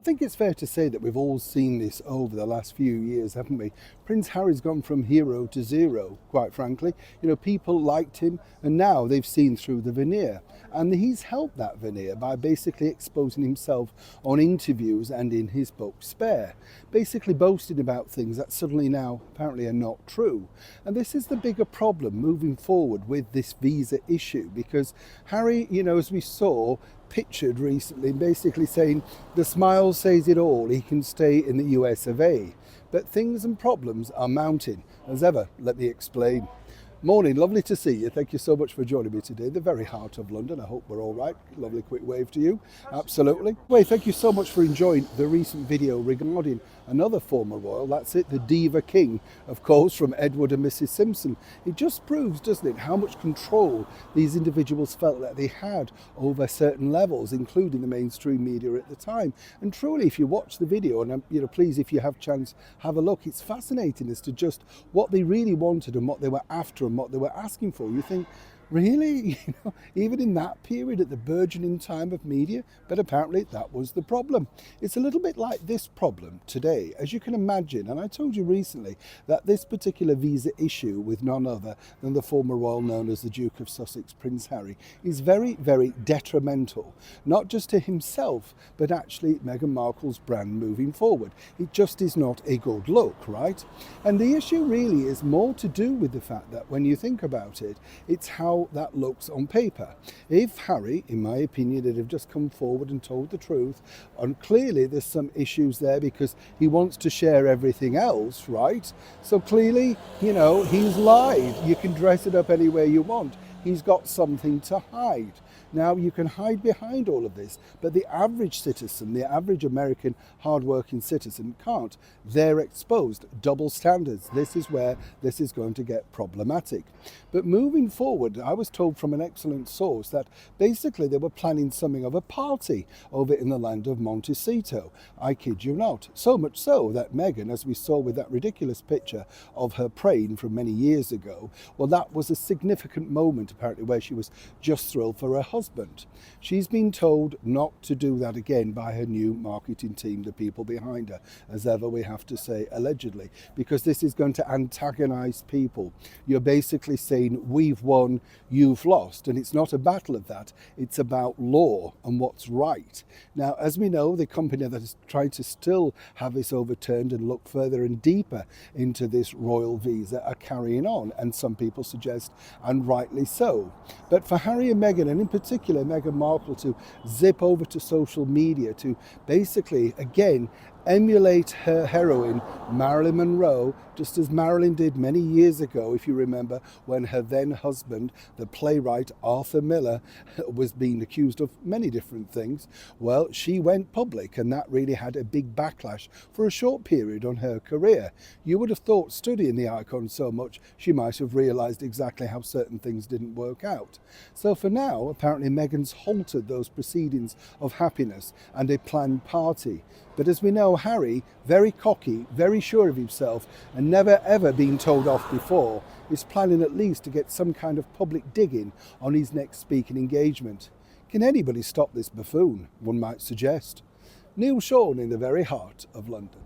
I think it's fair to say that we've all seen this over the last few years, haven't we? Prince Harry's gone from hero to zero, quite frankly. People liked him and now they've seen through the veneer. And he's helped that veneer by basically exposing himself on interviews and in his book Spare, basically boasting about things that suddenly now apparently are not true. And this is the bigger problem moving forward with this visa issue, because Harry, as we saw, pictured recently, basically saying the smile says it all, he can stay in the US of A. But things and problems are mounting. As ever, let me explain. Morning, lovely to see you. Thank you so much for joining me today. The very heart of London. I hope we're all right. Lovely quick wave to you. Absolutely. Well, thank you so much for enjoying the recent video regarding another former royal. That's it, the Diva King, of course, from Edward and Mrs. Simpson. It just proves, doesn't it, how much control these individuals felt that they had over certain levels, including the mainstream media at the time. And truly, if you watch the video, and please, if you have a chance, have a look. It's fascinating as to just what they really wanted and what they were after and what they were asking for. You think, really? Even in that period, at the burgeoning time of media? But apparently that was the problem. It's a little bit like this problem today, as you can imagine. And I told you recently that this particular visa issue with none other than the former royal known as the Duke of Sussex, Prince Harry, is very, very detrimental, not just to himself, but actually Meghan Markle's brand moving forward. It just is not a good look, right? And the issue really is more to do with the fact that when you think about it, it's how that looks on paper. If Harry, in my opinion, had have just come forward and told the truth, and clearly there's some issues there because he wants to share everything else, right? So clearly, he's lied. You can dress it up any way you want. He's got something to hide. Now, you can hide behind all of this, but the average citizen, the average American hardworking citizen can't. They're exposed. Double standards. This is where this is going to get problematic. But moving forward, I was told from an excellent source that basically they were planning something of a party over in the land of Montecito. I kid you not. So much so that Meghan, as we saw with that ridiculous picture of her praying from many years ago, well, that was a significant moment apparently where she was just thrilled for her husband. She's been told not to do that again by her new marketing team, the people behind her, as ever we have to say allegedly, because this is going to antagonize people. You're basically saying we've won, you've lost, and it's not a battle of that, it's about law and what's right. Now, as we know, the company that is trying to still have this overturned and look further and deeper into this royal visa are carrying on, and some people suggest, and rightly so. But for Harry and Meghan, and in particular Meghan Markle, to zip over to social media to basically, again, emulate her heroine, Marilyn Monroe, just as Marilyn did many years ago, if you remember, when her then husband, the playwright Arthur Miller, was being accused of many different things. Well, she went public, and that really had a big backlash for a short period on her career. You would have thought, studying the icon so much, she might have realised exactly how certain things didn't work out. So for now, apparently Meghan's halted those proceedings of happiness and a planned party. But as we know, Harry, very cocky, very sure of himself, and never ever been told off before, is planning at least to get some kind of public digging on his next speaking engagement. Can anybody stop this buffoon, one might suggest? Neil Sean in the very heart of London.